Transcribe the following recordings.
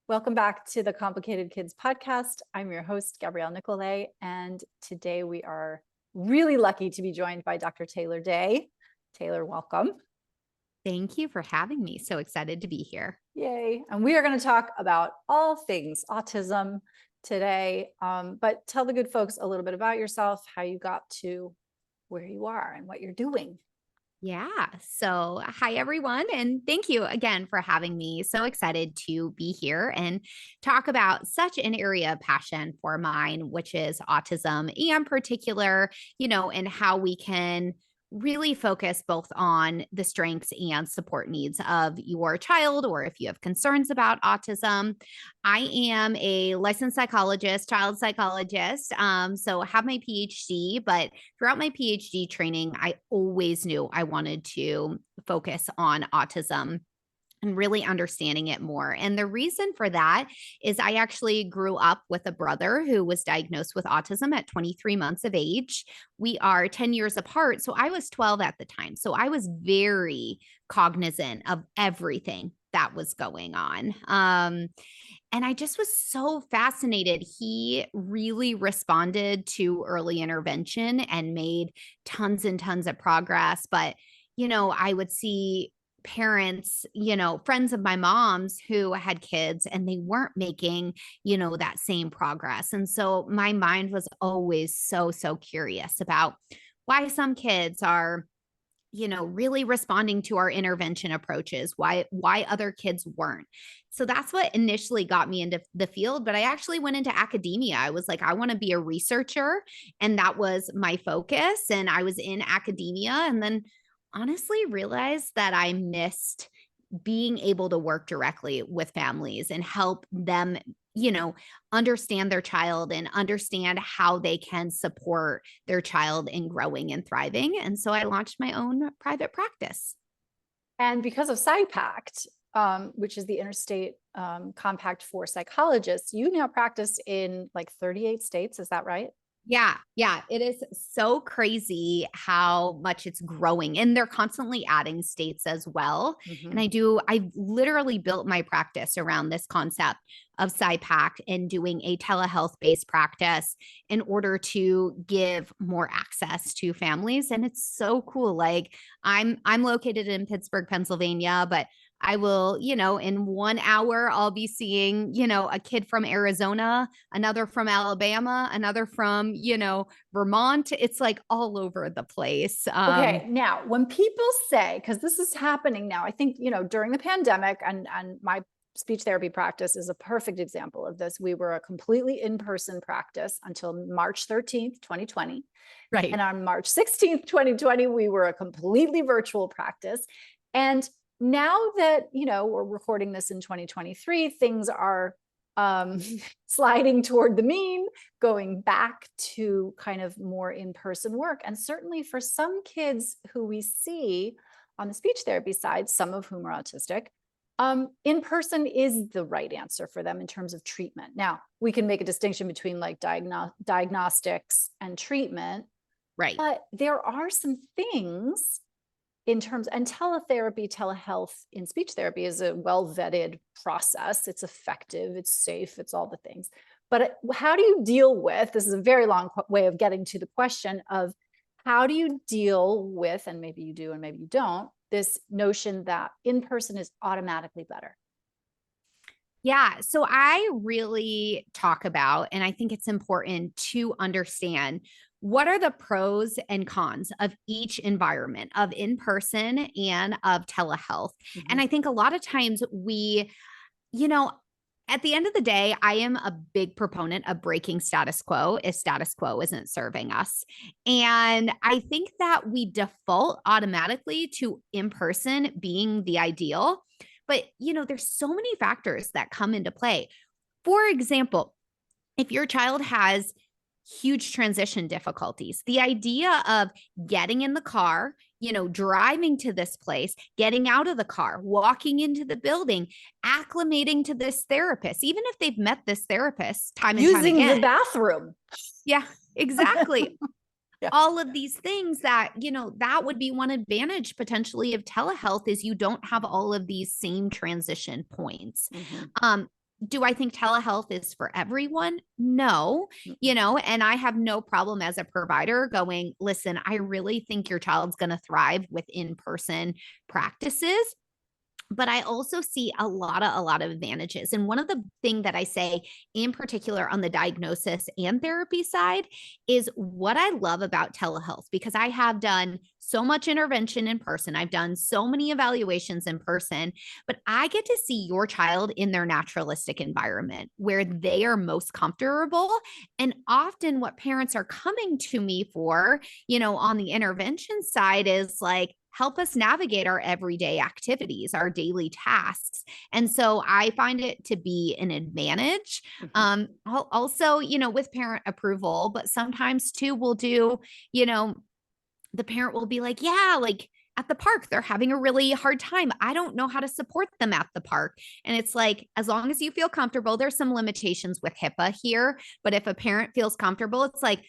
Welcome back to the Complicated Kids podcast. I'm your host, Gabrielle Nicolay, and today we are really lucky to be joined by Dr. Taylor Day. Taylor, welcome. Thank you for having me. So excited to be here. Yay. And we are going to talk about all things autism today. But tell the good folks a little bit about yourself, how you got to where you are and what you're doing. Yeah. So, hi, everyone. And thank you again for having me. So excited to be here and talk about such an area of passion for mine, which is autism and particular, and how we can really focus both on the strengths and support needs of your child, or if you have concerns about autism. I am a licensed psychologist, child psychologist. So have my PhD, but throughout my PhD training, I always knew I wanted to focus on autism and really understanding it more. And the reason for that is I actually grew up with a brother who was diagnosed with autism at 23 months of age. We are 10 years apart. So I was 12 at the time. So I was very cognizant of everything that was going on. And I just was so fascinated. He really responded to early intervention and made tons and tons of progress. But, I would see parents, friends of my mom's who had kids and they weren't making, that same progress. And so my mind was always so curious about why some kids are really responding to our intervention approaches, why other kids weren't. So that's what initially got me into the field. But I actually went into academia. I was like, I want to be a researcher. And that was my focus. And I was in academia and then honestly realized that I missed being able to work directly with families and help them understand their child and understand how they can support their child in growing and thriving. And so I launched my own private practice. And because of PsyPact, which is the interstate compact for psychologists, you now practice in like 38 states. Is that right? Yeah. It is so crazy how much it's growing. And they're constantly adding states as well. Mm-hmm. And I literally built my practice around this concept of PsyPact and doing a telehealth based practice in order to give more access to families. And it's so cool. Like I'm located in Pittsburgh, Pennsylvania, but I will, in 1 hour, I'll be seeing, a kid from Arizona, another from Alabama, another from, Vermont. It's like all over the place. Okay. Now, when people say, because this is happening now, I think, during the pandemic and my speech therapy practice is a perfect example of this. We were a completely in-person practice until March 13th, 2020. Right. And on March 16th, 2020, we were a completely virtual practice. And now that, we're recording this in 2023, things are sliding toward the mean, going back to kind of more in-person work. And certainly for some kids who we see on the speech therapy side, some of whom are autistic, in-person is the right answer for them in terms of treatment. Now, we can make a distinction between like diagnostics and treatment, Right. but there are some things in terms, and teletherapy, telehealth in speech therapy is a well-vetted process. It's effective, it's safe, it's all the things. But how do you deal with, this is a very long way of getting to the question of how do you deal with, and maybe you do and maybe you don't, this notion that in-person is automatically better? Yeah. So I really talk about, and I think it's important to understand what are the pros and cons of each environment of in-person and of telehealth. Mm-hmm. And I think a lot of times we, at the end of the day, I am a big proponent of breaking status quo if status quo isn't serving us. And I think that we default automatically to in-person being the ideal. But, there's so many factors that come into play. For example, if your child has huge transition difficulties, the idea of getting in the car, driving to this place, getting out of the car, walking into the building, acclimating to this therapist, even if they've met this therapist time and time again. Using the bathroom. Yeah, exactly. Yeah. All of these things that, that would be one advantage potentially of telehealth is you don't have all of these same transition points. Mm-hmm. Do I think telehealth is for everyone? No, and I have no problem as a provider going, listen, I really think your child's going to thrive with in-person practices. But I also see a lot of advantages. And one of the thing that I say in particular on the diagnosis and therapy side is what I love about telehealth, because I have done so much intervention in person. I've done so many evaluations in person, but I get to see your child in their naturalistic environment where they are most comfortable. And often what parents are coming to me for, on the intervention side is like, help us navigate our everyday activities, our daily tasks. And so I find it to be an advantage. Also, with parent approval, but sometimes too, we'll do, the parent will be like, yeah, like at the park, they're having a really hard time. I don't know how to support them at the park. And it's like, as long as you feel comfortable, there's some limitations with HIPAA here. But if a parent feels comfortable, it's like,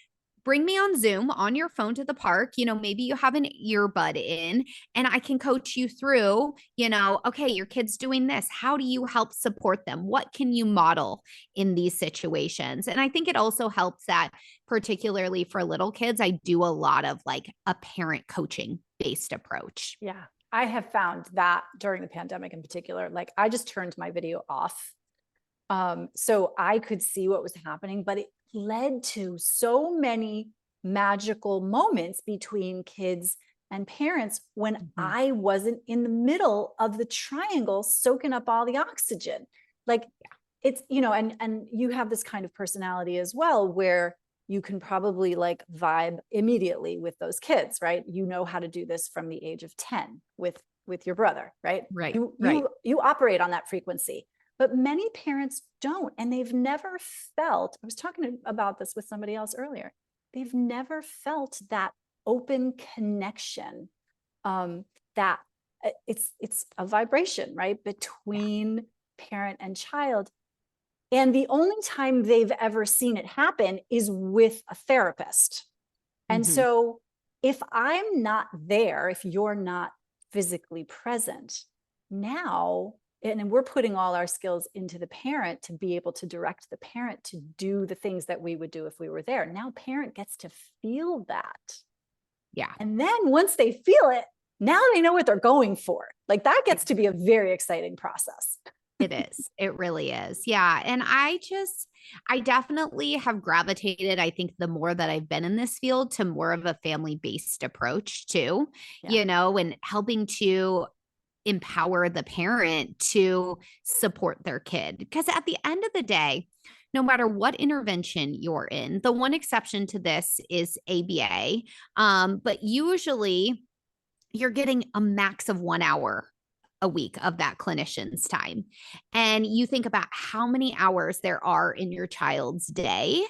bring me on Zoom on your phone to the park. Maybe you have an earbud in and I can coach you through, okay, your kid's doing this. How do you help support them? What can you model in these situations? And I think it also helps that, particularly for little kids, I do a lot of like a parent coaching based approach. Yeah. I have found that during the pandemic in particular, like I just turned my video off. So I could see what was happening, but it led to so many magical moments between kids and parents when I wasn't in the middle of the triangle soaking up all the oxygen. Like it's, and you have this kind of personality as well, where you can probably like vibe immediately with those kids, right? You know how to do this from the age of 10 with your brother, right? Right. You operate on that frequency. But many parents don't, and they've never felt, I was talking about this with somebody else earlier, they've never felt that open connection, that it's a vibration, right, between parent and child. And the only time they've ever seen it happen is with a therapist. And so if I'm not there, if you're not physically present, now, and we're putting all our skills into the parent to be able to direct the parent to do the things that we would do if we were there. Now parent gets to feel that. Yeah. And then once they feel it, now they know what they're going for. Like that gets to be a very exciting process. It is. It really is. Yeah. And I definitely have gravitated, I think, the more that I've been in this field, to more of a family-based approach too, and helping to empower the parent to support their kid. Because at the end of the day, no matter what intervention you're in, the one exception to this is ABA. But usually you're getting a max of 1 hour a week of that clinician's time. And you think about how many hours there are in your child's day,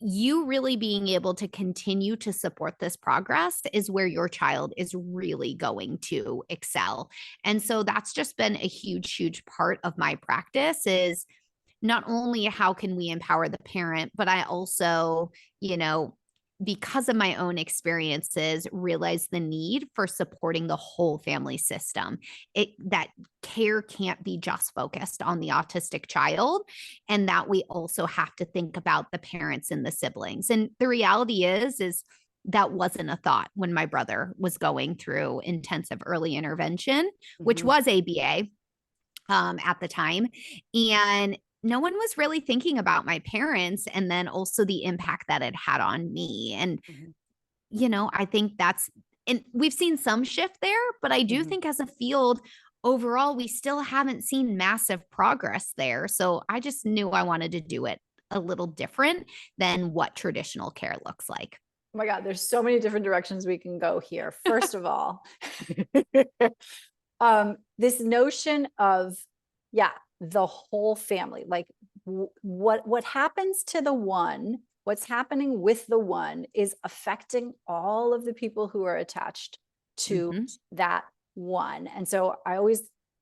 you really being able to continue to support this progress is where your child is really going to excel. And so that's just been a huge, huge part of my practice, is not only how can we empower the parent, but I also, because of my own experiences, realize the need for supporting the whole family system. That care can't be just focused on the autistic child, and that we also have to think about the parents and the siblings. And the reality is that wasn't a thought when my brother was going through intensive early intervention, which was ABA at the time. And no one was really thinking about my parents, and then also the impact that it had on me. And, I think and we've seen some shift there, but I do think as a field overall, we still haven't seen massive progress there. So I just knew I wanted to do it a little different than what traditional care looks like. Oh my God, there's so many different directions we can go here. First of all, this notion of, the whole family, like what happens to the one, what's happening with the one is affecting all of the people who are attached to that one. And so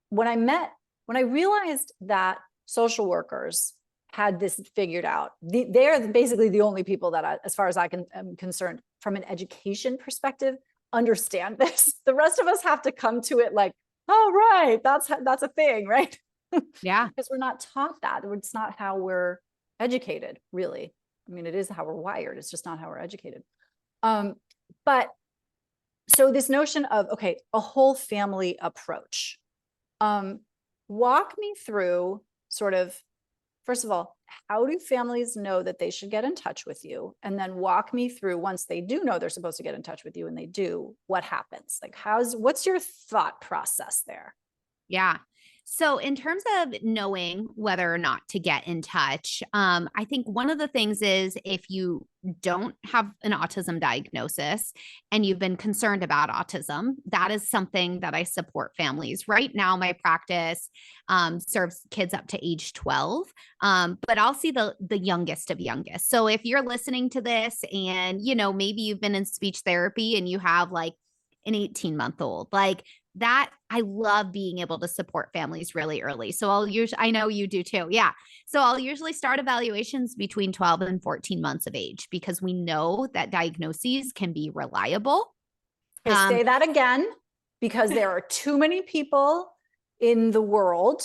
when I realized that social workers had this figured out, they're basically the only people that as far as am concerned, from an education perspective, understand this. The rest of us have to come to it like, oh, right, that's a thing, right? Yeah. Because we're not taught that. It's not how we're educated, really. I mean, it is how we're wired. It's just not how we're educated. But so this notion of, okay, a whole family approach. Walk me through sort of, first of all, how do families know that they should get in touch with you? And then walk me through, once they do know they're supposed to get in touch with you and they do, what happens? Like, what's your thought process there? Yeah. So, in terms of knowing whether or not to get in touch, I think one of the things is if you don't have an autism diagnosis and you've been concerned about autism, that is something that I support families. Right now, my practice serves kids up to age 12, but I'll see the youngest of youngest. So, if you're listening to this and, maybe you've been in speech therapy and you have like an 18-month-old, like that, I love being able to support families really early. So I know you do too. Yeah. So I'll usually start evaluations between 12 and 14 months of age because we know that diagnoses can be reliable. Okay, say that again, because there are too many people in the world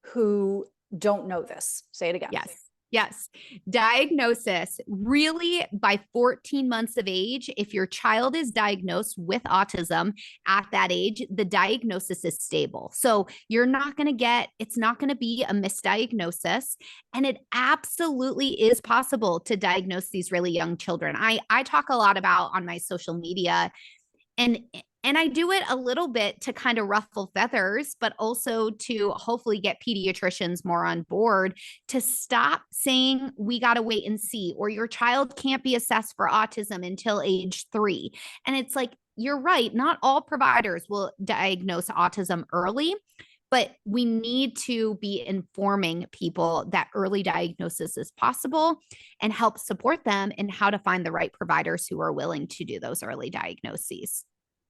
who don't know this. Say it again. Yes. Yes. Diagnosis really by 14 months of age. If your child is diagnosed with autism at that age, the diagnosis is stable. So it's not going to be a misdiagnosis. And it absolutely is possible to diagnose these really young children. I talk a lot about on my social media and I do it a little bit to kind of ruffle feathers, but also to hopefully get pediatricians more on board to stop saying we got to wait and see, or your child can't be assessed for autism until age 3. And it's like, you're right. Not all providers will diagnose autism early, but we need to be informing people that early diagnosis is possible and help support them in how to find the right providers who are willing to do those early diagnoses.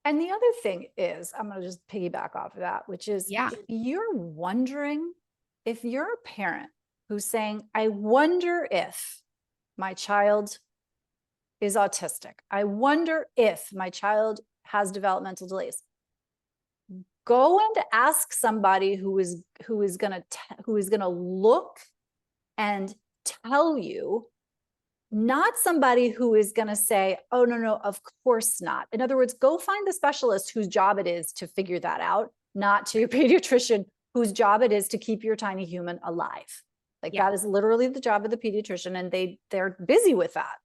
And the other thing is, I'm going to just piggyback off of that, which is, Yeah. if you're wondering, if you're a parent who's saying, I wonder if my child is autistic, I wonder if my child has developmental delays, go and ask somebody who is going to look and tell you, not somebody who is going to say, oh, no, of course not. In other words, go find the specialist whose job it is to figure that out, not to your pediatrician whose job it is to keep your tiny human alive. Like that is literally the job of the pediatrician, and they're busy with that.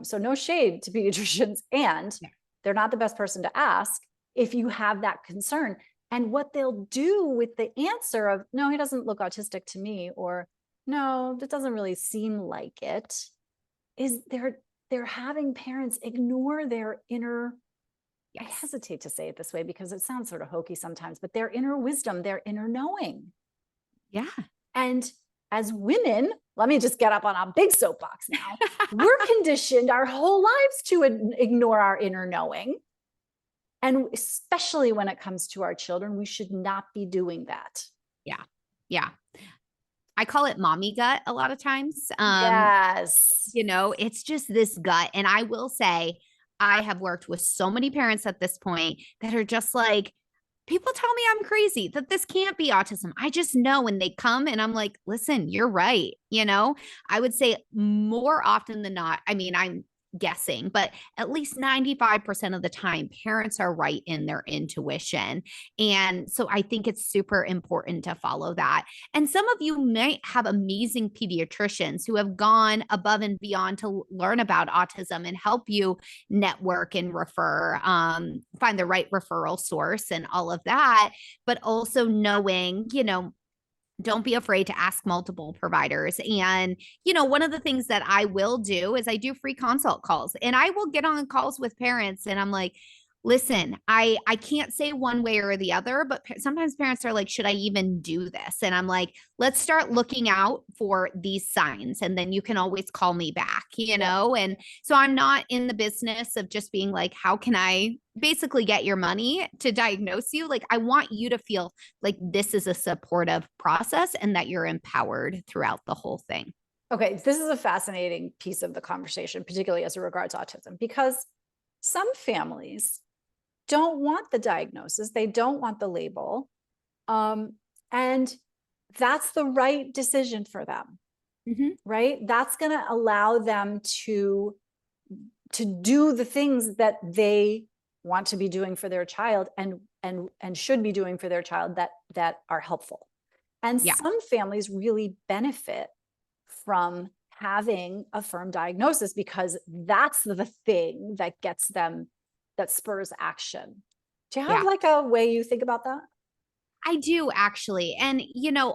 So no shade to pediatricians, and they're not the best person to ask if you have that concern. And what they'll do with the answer of, no, he doesn't look autistic to me, or no, that doesn't really seem like it, is they're having parents ignore their inner, I hesitate to say it this way because it sounds sort of hokey sometimes, but their inner wisdom, their inner knowing. Yeah. And as women, let me just get up on a big soapbox now. We're conditioned our whole lives to ignore our inner knowing. And especially when it comes to our children, we should not be doing that. Yeah. Yeah. I call it mommy gut a lot of times. Yes. It's just this gut. And I will say, I have worked with so many parents at this point that are just like, people tell me I'm crazy, that this can't be autism. I just know when they come and I'm like, listen, you're right. I would say more often than not, I mean, I'm guessing, but at least 95% of the time, parents are right in their intuition. And so I think it's super important to follow that. And some of you might have amazing pediatricians who have gone above and beyond to learn about autism and help you network and refer, find the right referral source and all of that. But also knowing, don't be afraid to ask multiple providers. And, one of the things that I will do is I do free consult calls, and I will get on calls with parents and I'm like, listen, I can't say one way or the other, but sometimes parents are like, should I even do this? And I'm like, let's start looking out for these signs. And then you can always call me back, And so I'm not in the business of just being like, how can I basically get your money to diagnose you? Like, I want you to feel like this is a supportive process and that you're empowered throughout the whole thing. Okay. This is a fascinating piece of the conversation, particularly as it regards autism, because some families don't want the diagnosis. They don't want the label. And that's the right decision for them, right? That's going to allow them to do the things that they want to be doing for their child and should be doing for their child that are helpful. And Yeah. some families really benefit from having a firm diagnosis because that's the thing that gets them, that spurs action. Do you have Yeah. like a way you think about that? I do actually. And,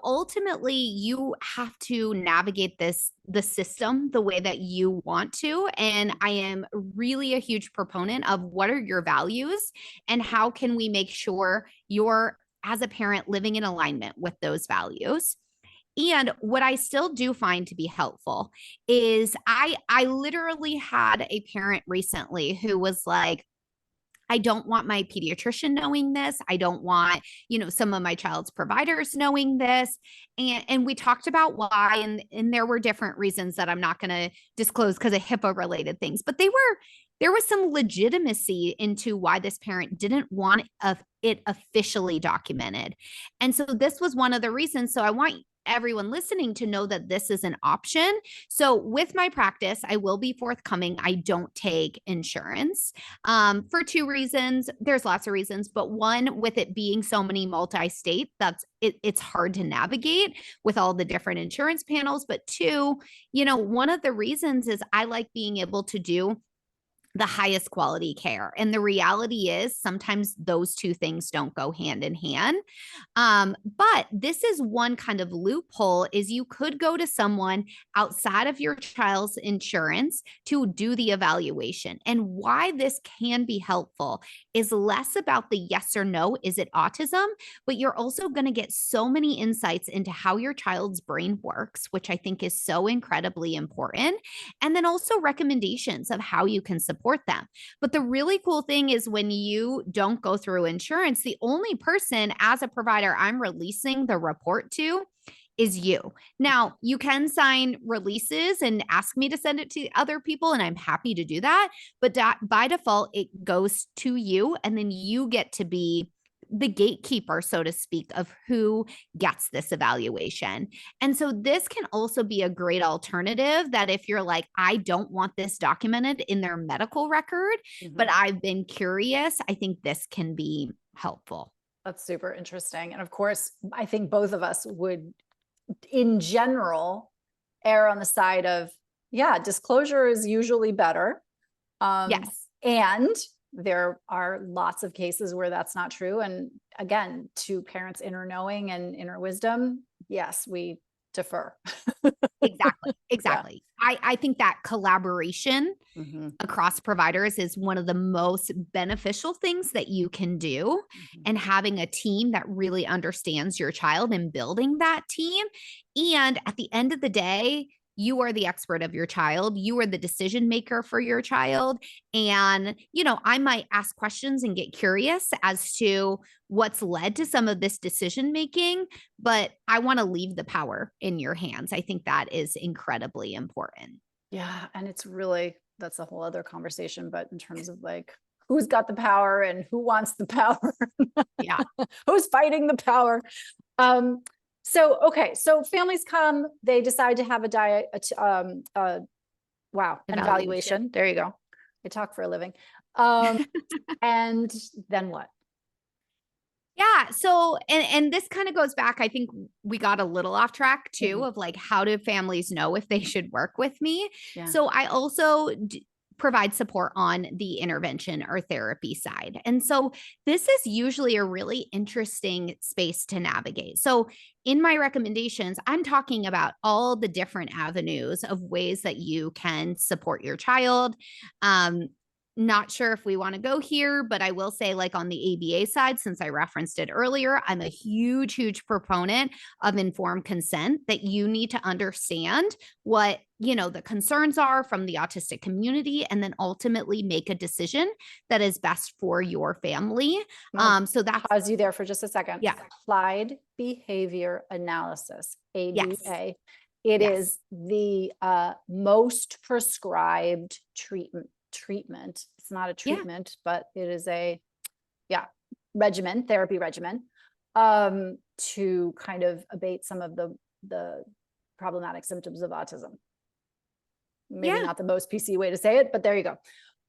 ultimately you have to navigate the system the way that you want to. And I am really a huge proponent of what are your values and how can we make sure you're, as a parent, living in alignment with those values. And what I still do find to be helpful is I literally had a parent recently who was like, I don't want my pediatrician knowing this. I don't want, some of my child's providers knowing this. And we talked about why, and there were different reasons that I'm not going to disclose because of HIPAA related things, but there was some legitimacy into why this parent didn't want it officially documented. And so this was one of the reasons. So I want everyone listening to know that this is an option. So with my practice, I will be forthcoming. I don't take insurance for two reasons. There's lots of reasons, but one, with it being so many multi-state, it's hard to navigate with all the different insurance panels. But two, one of the reasons is I like being able to do the highest quality care. And the reality is sometimes those two things don't go hand in hand. But this is one kind of loophole is you could go to someone outside of your child's insurance to do the evaluation. And why this can be helpful is less about the yes or no, is it autism? But you're also going to get so many insights into how your child's brain works, which I think is so incredibly important. And then also recommendations of how you can support them. But the really cool thing is when you don't go through insurance, the only person as a provider I'm releasing the report to is you. Now, you can sign releases and ask me to send it to other people, and I'm happy to do that. But by default, it goes to you, and then you get to be the gatekeeper, so to speak, of who gets this evaluation. And so this can also be a great alternative that if you're like, I don't want this documented in their medical record, but I've been curious, I think this can be helpful. That's super interesting. And of course, I think both of us would, in general, err on the side of, yeah, disclosure is usually better. Yes. And there are lots of cases where that's not true. And again, to parents' inner knowing and inner wisdom, yes, we defer. Exactly. I think that collaboration across providers is one of the most beneficial things that you can do. And having a team that really understands your child and building that team. And at the end of the day, you are the expert of your child. You are the decision maker for your child. And, I might ask questions and get curious as to what's led to some of this decision making, but I want to leave the power in your hands. I think that is incredibly important. Yeah. And it's really, that's a whole other conversation, but in terms of like, who's got the power and who wants the power? Yeah. Who's fighting the power? Okay. So families come, they decide to have an evaluation. There you go. I talk for a living. And then what? Yeah. So, and this kind of goes back. I think we got a little off track too of like, how do families know if they should work with me? Yeah. So I also provide support on the intervention or therapy side. And so this is usually a really interesting space to navigate. So in my recommendations, I'm talking about all the different avenues of ways that you can support your child. Not sure if we want to go here, but I will say, like on the ABA side, since I referenced it earlier, I'm a huge, huge proponent of informed consent, that you need to understand what, the concerns are from the autistic community, and then ultimately make a decision that is best for your family. So that's— pause you there for just a second. Yeah. Applied behavior analysis, ABA. Yes. It is the most prescribed treatment. It's not a treatment, but it is a therapy regimen to kind of abate some of the problematic symptoms of autism. Maybe Yeah. not the most PC way to say it, but there you go.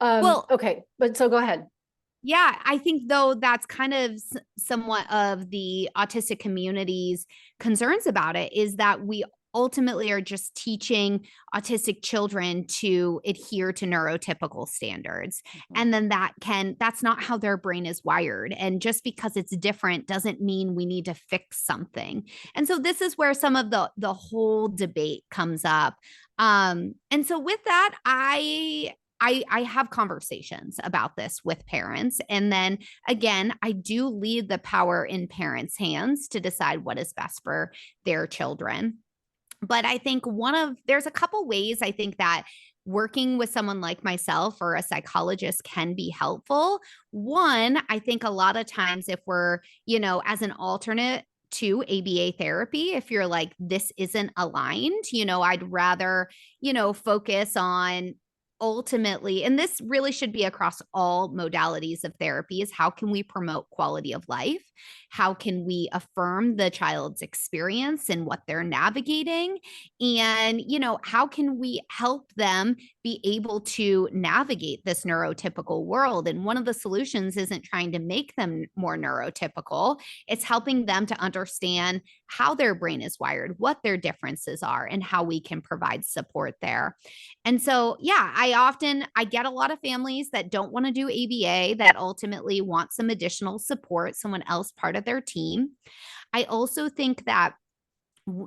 Well, Okay, but so go ahead. yeah, I think though that's kind of somewhat of the autistic community's concerns about it, is that we ultimately are just teaching autistic children to adhere to neurotypical standards. Mhm. And then that's not how their brain is wired. And just because it's different doesn't mean we need to fix something. And so this is where some of the whole debate comes up. And so with that, I have conversations about this with parents. And then again, I do leave the power in parents' hands to decide what is best for their children. But I think there's a couple ways I think that working with someone like myself or a psychologist can be helpful. One, I think a lot of times if we're, as an alternate to ABA therapy, if you're like, this isn't aligned, I'd rather, focus on ultimately, and this really should be across all modalities of therapy, is how can we promote quality of life? How can we affirm the child's experience and what they're navigating? And, how can we help them be able to navigate this neurotypical world? And one of the solutions isn't trying to make them more neurotypical, it's helping them to understand how their brain is wired, what their differences are, and how we can provide support there. And so, yeah, I get a lot of families that don't want to do ABA, that ultimately want some additional support, someone else part of their team. I also think that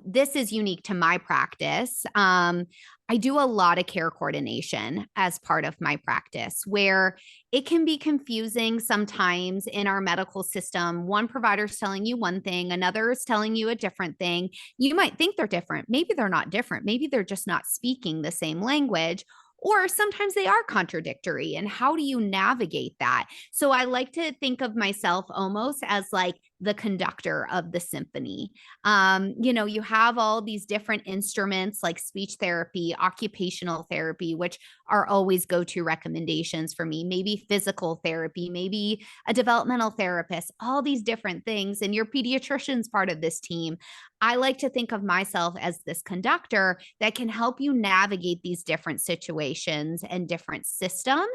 this is unique to my practice. I do a lot of care coordination as part of my practice, where it can be confusing sometimes in our medical system. One provider is telling you one thing, another is telling you a different thing. You might think they're different. Maybe they're not different. Maybe they're just not speaking the same language. Or sometimes they are contradictory. And how do you navigate that? So I like to think of myself almost as like the conductor of the symphony. You have all these different instruments like speech therapy, occupational therapy, which are always go-to recommendations for me, maybe physical therapy, maybe a developmental therapist, all these different things. And your pediatrician's part of this team. I like to think of myself as this conductor that can help you navigate these different situations and different systems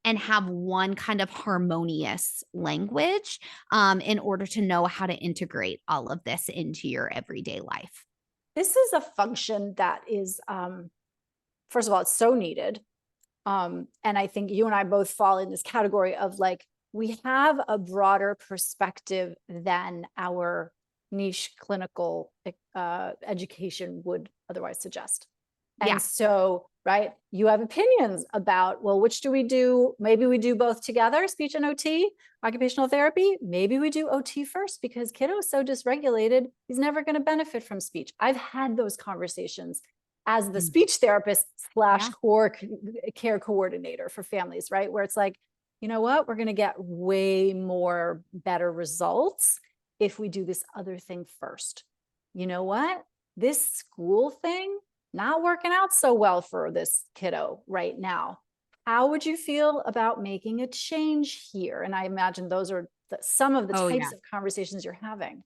and have one kind of harmonious language in order to know how to integrate all of this into your everyday life. This is a function that is, first of all, it's so needed. And I think you and I both fall in this category of like, we have a broader perspective than our niche clinical education would otherwise suggest. Yeah. And so, right, you have opinions about, well, which do we do? Maybe we do both together, speech and OT, occupational therapy. Maybe we do OT first because kiddo is so dysregulated, he's never going to benefit from speech. I've had those conversations as the speech therapist slash core care coordinator for families, right? Where it's like, you know what, we're going to get way more better results if we do this other thing first. You know what, this school thing, not working out so well for this kiddo right now. How would you feel about making a change here? And I imagine those are some of the types of conversations you're having.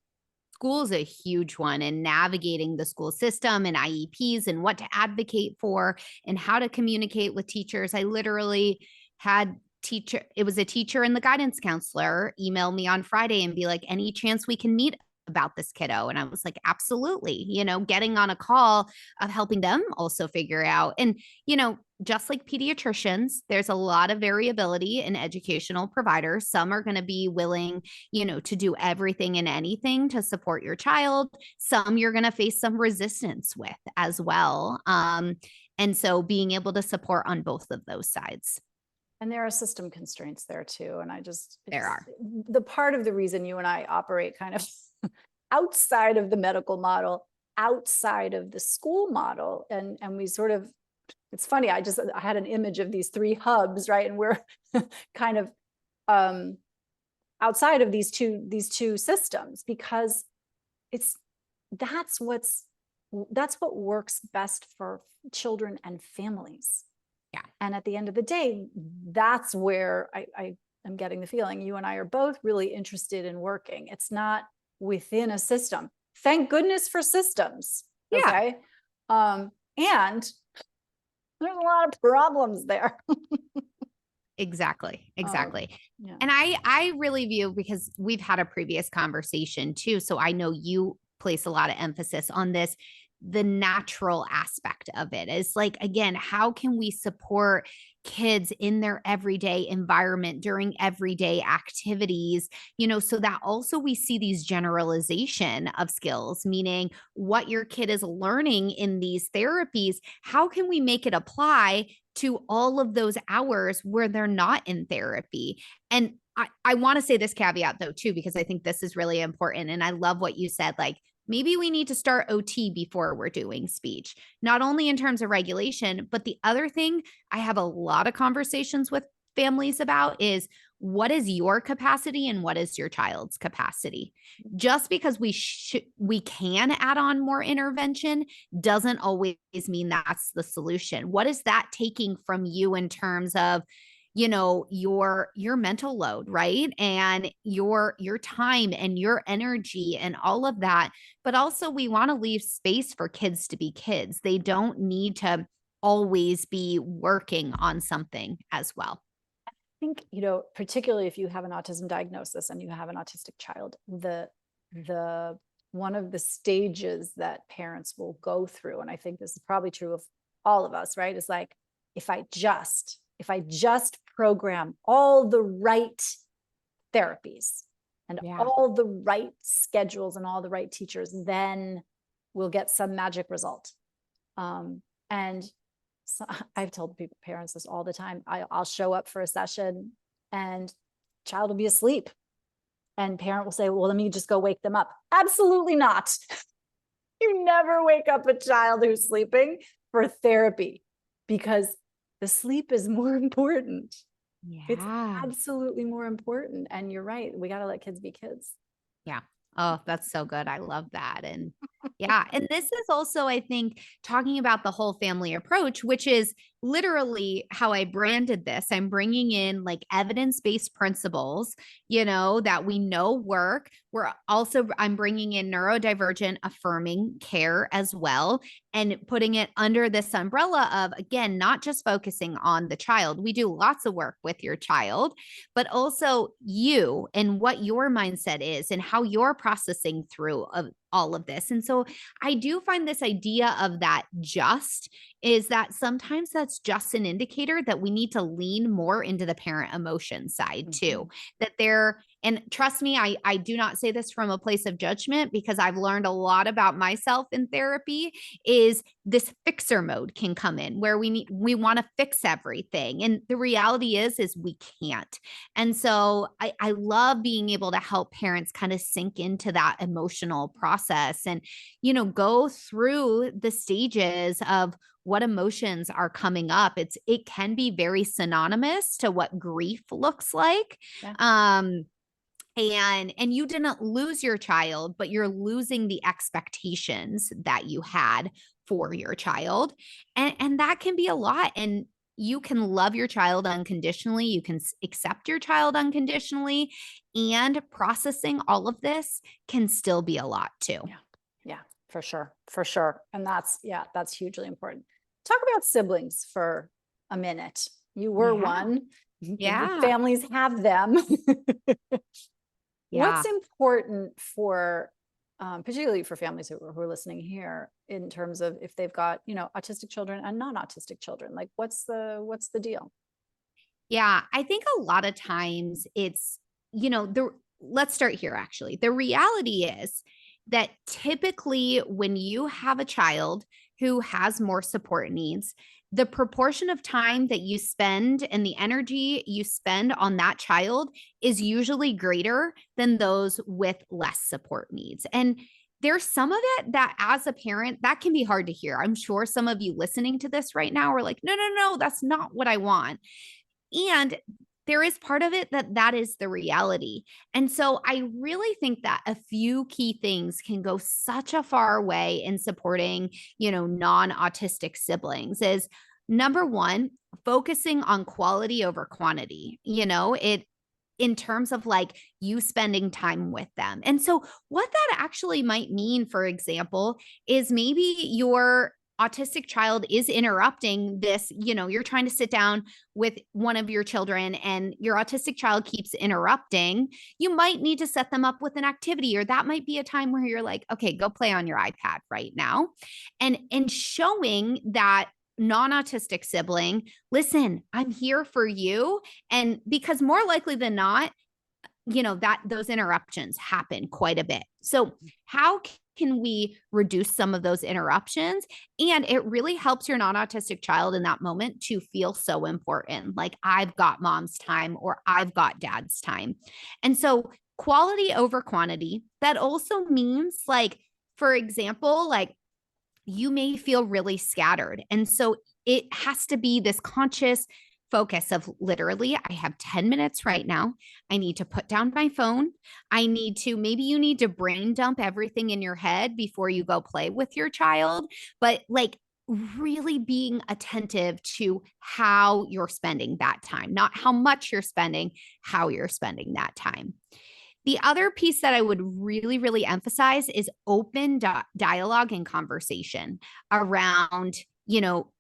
School is a huge one, and navigating the school system and IEPs and what to advocate for and how to communicate with teachers. I literally had it was a teacher and the guidance counselor email me on Friday and be like, any chance we can meet about this kiddo? And I was like, absolutely, getting on a call of helping them also figure out. And, just like pediatricians, there's a lot of variability in educational providers. Some are going to be willing, to do everything and anything to support your child. Some you're going to face some resistance with as well. And so being able to support on both of those sides. And there are system constraints there too. And There are. The part of the reason you and I operate kind of outside of the medical model, outside of the school model. And we sort of, it's funny, I had an image of these three hubs, right? And we're kind of outside of these two systems, because that's what works best for children and families. Yeah. And at the end of the day, that's where I am getting the feeling you and I are both really interested in working. It's not within a system. Thank goodness for systems. Yeah. Okay. And there's a lot of problems there. Exactly. Exactly. Yeah. And I really view, because we've had a previous conversation too, so I know you place a lot of emphasis on this, the natural aspect of it is like, again, how can we support kids in their everyday environment during everyday activities, so that also we see these generalization of skills, meaning what your kid is learning in these therapies, how can we make it apply to all of those hours where they're not in therapy? And I want to say this caveat though, too, because I think this is really important. And I love what you said, like, maybe we need to start OT before we're doing speech, not only in terms of regulation, but the other thing I have a lot of conversations with families about is, what is your capacity and what is your child's capacity? Just because we can add on more intervention doesn't always mean that's the solution. What is that taking from you in terms of, your mental load, right? And your time and your energy and all of that. But also we want to leave space for kids to be kids. They don't need to always be working on something as well. I think, particularly if you have an autism diagnosis and you have an autistic child, the one of the stages that parents will go through, and I think this is probably true of all of us, right? Is like, if I just program all the right therapies and all the right schedules and all the right teachers, then we'll get some magic result. And so I've told parents this all the time. I'll show up for a session and child will be asleep. And parent will say, well, let me just go wake them up. Absolutely not. You never wake up a child who's sleeping for therapy, because the sleep is more important. Yeah. It's absolutely more important. And you're right. We got to let kids be kids. Yeah. Oh, that's so good. I love that. And yeah. And this is also, I think, talking about the whole family approach, which is literally how I branded this. I'm bringing in like evidence-based principles, that we know work. I'm bringing in neurodivergent affirming care as well, and putting it under this umbrella of, again, not just focusing on the child. We do lots of work with your child, but also you and what your mindset is and how you're processing through all of this. And so I do find this idea of that is that sometimes that's just an indicator that we need to lean more into the parent emotion side too, and trust me, I do not say this from a place of judgment, because I've learned a lot about myself in therapy, is this fixer mode can come in where we want to fix everything. And the reality is we can't. And so I love being able to help parents kind of sink into that emotional process and, go through the stages of what emotions are coming up. It can be very synonymous to what grief looks like. Yeah. And you didn't lose your child, but you're losing the expectations that you had for your child. And that can be a lot. And you can love your child unconditionally. You can accept your child unconditionally, and processing all of this can still be a lot too. Yeah, for sure. For sure. And that's hugely important. Talk about siblings for a minute. You were one. Yeah. Families have them. Yeah. What's important for, particularly for families who are listening here, in terms of if they've got, autistic children and non-autistic children, like what's the deal? Yeah, I think a lot of times it's, let's start here actually. The reality is that typically when you have a child who has more support needs, the proportion of time that you spend and the energy you spend on that child is usually greater than those with less support needs. And there's some of it that as a parent, that can be hard to hear. I'm sure some of you listening to this right now are like, no, that's not what I want. And there is part of it that is the reality. And so I really think that a few key things can go such a far way in supporting, non-autistic siblings is, number one, focusing on quality over quantity. in terms of like you spending time with them. And so what that actually might mean, for example, is maybe your autistic child is interrupting this, you're trying to sit down with one of your children and your autistic child keeps interrupting. You might need to set them up with an activity, or that might be a time where you're like, okay, go play on your iPad right now. And showing that non-autistic sibling, listen, I'm here for you. And because more likely than not, that those interruptions happen quite a bit. So how can we reduce some of those interruptions? And it really helps your non-autistic child in that moment to feel so important. Like, I've got mom's time or I've got dad's time. And so quality over quantity, that also means, like, for example, like, you may feel really scattered. And so it has to be this conscious focus of literally, I have 10 minutes right now. I need to put down my phone. Maybe you need to brain dump everything in your head before you go play with your child, but like really being attentive to how you're spending that time, not how much you're spending, how you're spending that time. The other piece that I would really, really emphasize is open dialogue and conversation around,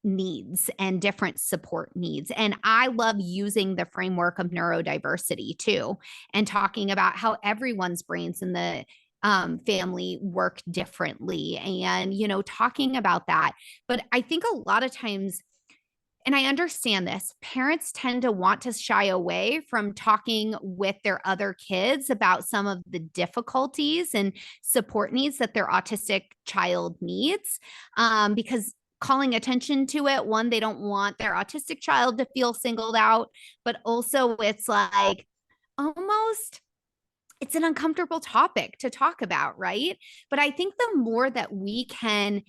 needs and different support needs. And I love using the framework of neurodiversity too, and talking about how everyone's brains in the family work differently and, talking about that. But I think a lot of times, and I understand this, parents tend to want to shy away from talking with their other kids about some of the difficulties and support needs that their autistic child needs, because calling attention to it, one, they don't want their autistic child to feel singled out, but also it's like almost it's an uncomfortable topic to talk about, right? But I think the more that we can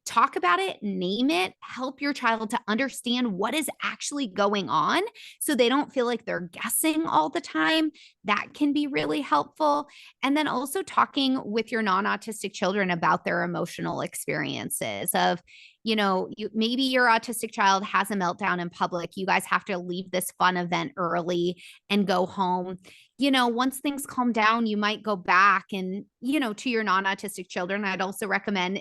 talk about it, name it, help your child to understand what is actually going on so they don't feel like they're guessing all the time, that can be really helpful. And then also talking with your non-autistic children about their emotional experiences of, maybe your autistic child has a meltdown in public. You guys have to leave this fun event early and go home. Once things calm down, you might go back and, to your non-autistic children, I'd also recommend,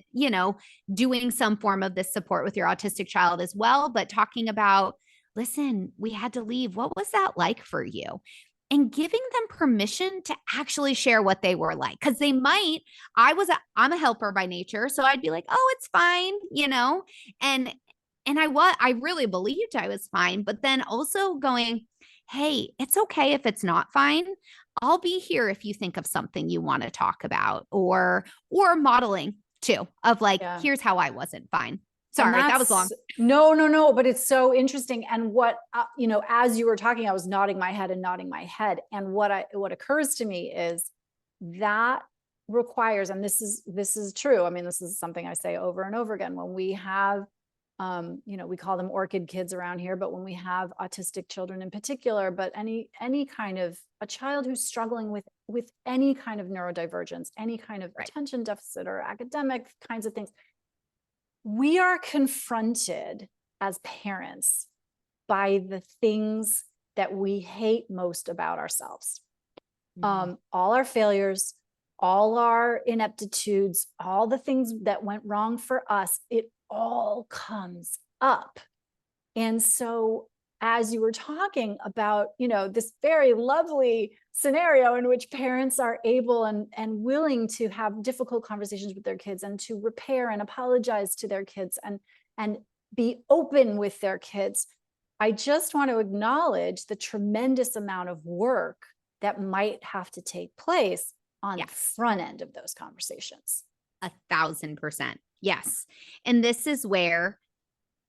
doing some form of this support with your autistic child as well, but talking about, listen, we had to leave. What was that like for you? And giving them permission to actually share what they were like. Cause I'm a helper by nature. So I'd be like, oh, it's fine, and I really believed I was fine, but then also going, hey, it's okay if it's not fine. I'll be here if you think of something you want to talk about, or modeling too, of like, Yeah. here's how I wasn't fine. Sorry, that was long. No, but it's so interesting. And what, as you were talking, I was nodding my head. And what occurs to me is that requires, and this is true. I mean, this is something I say over and over again, when we have, we call them orchid kids around here, but when we have autistic children in particular, but any kind of a child who's struggling with any kind of neurodivergence, any kind of attention deficit or academic kinds of things, we are confronted as parents by the things that we hate most about ourselves. All our failures, all our ineptitudes, all the things that went wrong for us, it all comes up. And so as you were talking about, this very lovely scenario in which parents are able and willing to have difficult conversations with their kids and to repair and apologize to their kids and be open with their kids, I just want to acknowledge the tremendous amount of work that might have to take place on the front end of those conversations. 1,000%. Yes. And this is where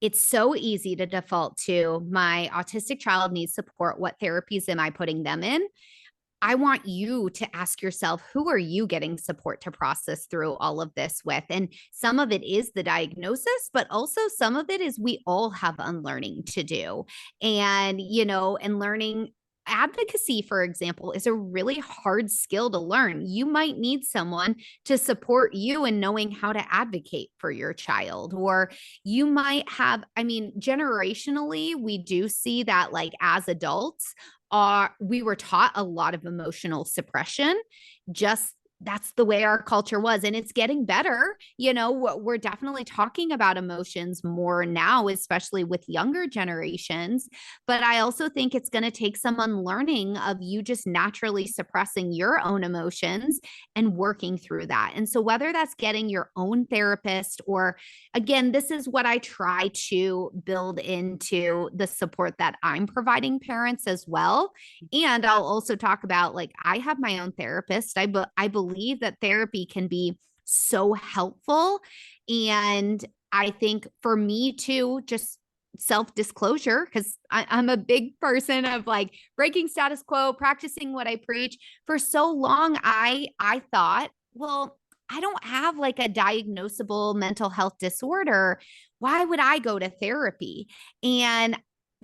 it's so easy to default to, my autistic child needs support. What therapies am I putting them in? I want you to ask yourself, who are you getting support to process through all of this with? And some of it is the diagnosis, but also some of it is we all have unlearning to do. And, and learning advocacy, for example, is a really hard skill to learn. You might need someone to support you in knowing how to advocate for your child, or you might have, I mean, generationally, we do see that like as adults, we were taught a lot of emotional suppression. Just that's the way our culture was, and it's getting better. We're definitely talking about emotions more now, especially with younger generations. But I also think it's going to take some unlearning of you just naturally suppressing your own emotions and working through that. And so whether that's getting your own therapist, or again, this is what I try to build into the support that I'm providing parents as well. And I'll also talk about, like, I have my own therapist. I believe that therapy can be so helpful. And I think for me too, just self-disclosure, because I'm a big person of like breaking status quo, practicing what I preach. For so long, I thought, well, I don't have like a diagnosable mental health disorder. Why would I go to therapy? And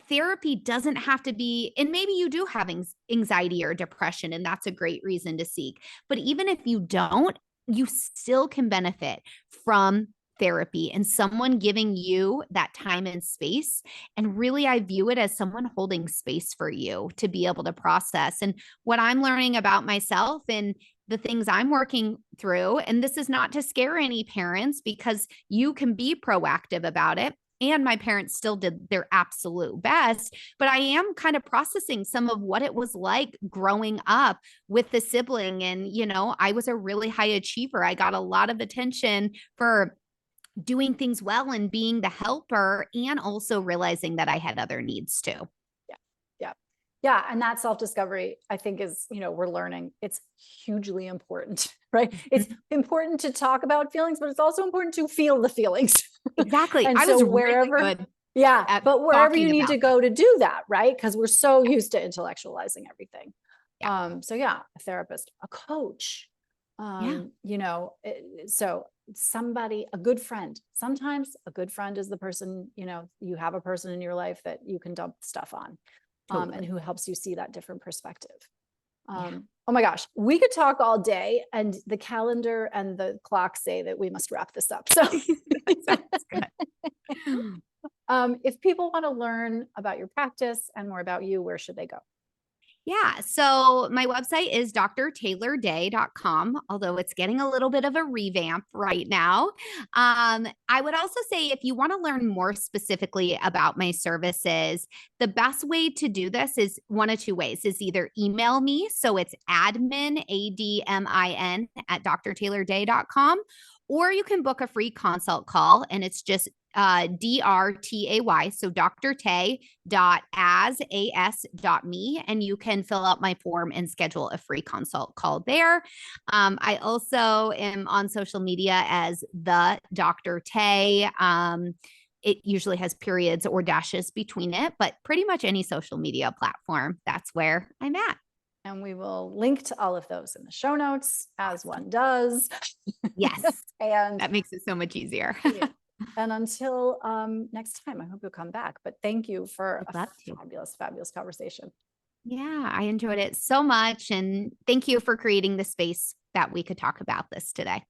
therapy doesn't have to be, and maybe you do have anxiety or depression, and that's a great reason to seek. But even if you don't, you still can benefit from therapy and someone giving you that time and space. And really, I view it as someone holding space for you to be able to process. And what I'm learning about myself and the things I'm working through, and this is not to scare any parents, because you can be proactive about it. And my parents still did their absolute best, but I am kind of processing some of what it was like growing up with the sibling. And, I was a really high achiever. I got a lot of attention for doing things well and being the helper, and also realizing that I had other needs too. Yeah. Yeah. Yeah. And that self-discovery, I think, is, we're learning it's hugely important, right? It's important to talk about feelings, but it's also important to feel the feelings. Exactly. And I so was wherever, really good yeah, but wherever you need to that. go to do that, right? Because we're so used to intellectualizing everything. Yeah. So yeah, a therapist, a coach, Yeah. So somebody, a good friend. Sometimes a good friend is the person, you have a person in your life that you can dump stuff on, Totally. and who helps you see that different perspective. Yeah. Oh my gosh, we could talk all day, and the calendar and the clock say that we must wrap this up. So Sounds good. if people want to learn about your practice and more about you, where should they go? Yeah. So my website is drtaylorday.com, although it's getting a little bit of a revamp right now. I would also say, if you want to learn more specifically about my services, the best way to do this is one of two ways: is either email me. So it's admin, ADMIN at drtaylorday.com, or you can book a free consult call, and it's just DRTAY. So drtay.as.me, and you can fill out my form and schedule a free consult call there. I also am on social media as the Dr. Tay. It usually has periods or dashes between it, but pretty much any social media platform, that's where I'm at. And we will link to all of those in the show notes, as one does. Yes. And that makes it so much easier. yeah. And until next time, I hope you'll come back. But thank you for a fabulous, fabulous conversation. Yeah, I enjoyed it so much. And thank you for creating the space that we could talk about this today.